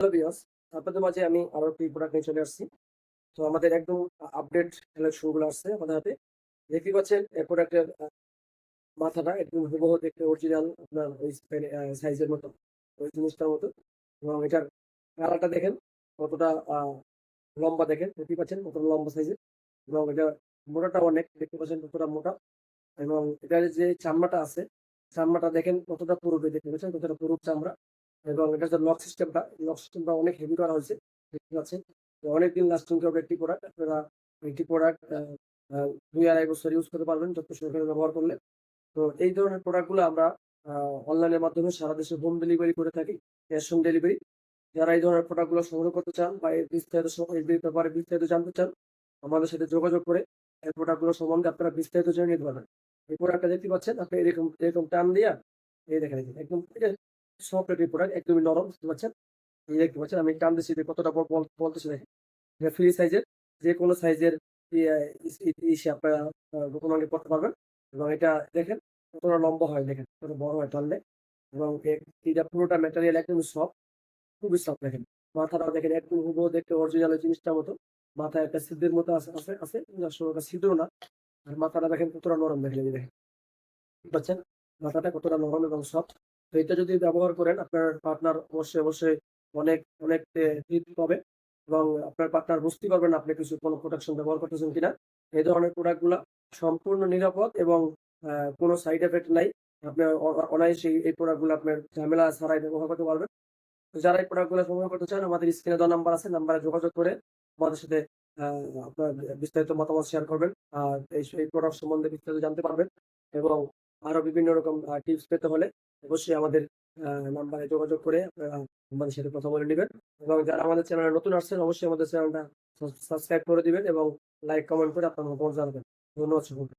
Hello viewers, আপনাদের মাঝে আমি আরো একটি প্রোডাক্ট নিয়ে চলে আসছি। তো আমাদের একদম আপডেট কালেকশন গুলো আসছে আমাদের হাতে। দেখতেই পাচ্ছেন এই প্রোডাক্টের মাথাটা একদম হুবহু দেখতে অরিজিনাল আপনার ওই সাইজের মতো, ওই জিনিসটার মতো। এবং এটার কালারটা দেখেন কতটা লম্বা, দেখেন দেখতেই পাচ্ছেন কতটা লম্বা সাইজের। এবং এটা মোটাটা অনেক, দেখতে পাচ্ছেন কতটা মোটা। এবং এটার যে চামড়াটা আছে, চামড়াটা দেখেন কতটা পুরু, দেখতে পাচ্ছেন কতটা পুরু চামড়া। এবং এটার যে লক সিস্টেমটা অনেক হেভি করা হয়েছে, দেখতে পাচ্ছেন। তো অনেকদিন লাস্টিং করবে একটি প্রোডাক্ট। আপনারা একটি প্রোডাক্ট 2-2.5 বছর ইউজ করতে পারবেন যথেষ্ট সহকারে ব্যবহার করলে। তো এই ধরনের প্রোডাক্টগুলো আমরা অনলাইনের মাধ্যমে সারা দেশে হোম ডেলিভারি করে থাকি, ক্যাশ অন ডেলিভারি। যারা এই ধরনের প্রোডাক্টগুলো সংগ্রহ করতে চান বা এই ব্যাপারে বিস্তারিত জানতে চান, আমাদের সাথে যোগাযোগ করে এই প্রোডাক্টগুলো সম্বন্ধে আপনারা বিস্তারিত জেনে নিতে পারবেন। এই প্রোডাক্টটা দেখতে পাচ্ছেন আপনি, এরকম এরকম টান দিয়া এই দেখেন, একদম এটা সফট একটি প্রোডাক্ট, একদমই নরম, দেখতে পাচ্ছেন। এই দেখতে পাচ্ছেন আমি টান দিচ্ছি যে কতটা বলতেছি দেখেন। এটা ফ্রি সাইজের, যে কোনো সাইজের ইসে আপনারা দোকানে করতে পারবেন। এবং এটা দেখেন কতটা লম্বা হয়, দেখেন কত বড় হয় টানলে। এবং এটা পুরোটা ম্যাটেরিয়াল একদম সফট, খুবই সফট দেখেন। মাথাটাও দেখেন একদম হুবহু দেখতে অরিজিনাল ওই জিনিসটার মতো। মাথায় একটা ছিদ্রের মতো আছে আছে আছে আসলে ওটা ছিদ্র না। আর মাথাটা দেখেন কতটা নরম, দেখেন এই যে দেখেন, বুঝতে পারছেন মাথাটা কতটা নরম এবং সফট। তো এটা যদি ব্যবহার করেন আপনার পার্টনার অবশ্যই অবশ্যই অনেক অনেক তৃপ্তি পাবে। এবং আপনার পার্টনার বুঝতেই পারবেন আপনি কোনো প্রোটেকশন ব্যবহার করতেছেন কিনা। এই ধরনের প্রোডাক্টগুলা সম্পূর্ণ নিরাপদ এবং কোনো সাইড এফেক্ট নাই। আপনি অনায়াসে এই প্রোডাক্টগুলো আপনার ঝামেলা ছাড়াই ব্যবহার করতে পারবেন। তো যারা এই প্রোডাক্টগুলো সংগ্রহ করতে চান, আমাদের স্ক্রিনে দেওয়া নাম্বার আছে, নাম্বারে যোগাযোগ করে আমাদের সাথে আপনার বিস্তারিত মতামত শেয়ার করবেন। আর এই প্রোডাক্ট সম্বন্ধে বিস্তারিত জানতে পারবেন। এবং আরো বিভিন্ন রকম টিপস পেতে হলে অবশ্যই আমাদের নাম্বারে যোগাযোগ করে আপনারা আমাদের সাথে কথা বলে নিবেন। এবং যারা আমাদের চ্যানেলে নতুন আসছেন, অবশ্যই আমাদের চ্যানেলটা সাবস্ক্রাইব করে দিবেন এবং লাইক কমেন্ট করে আপনার মতামত জানাবেন। ধন্যবাদ সকলকে।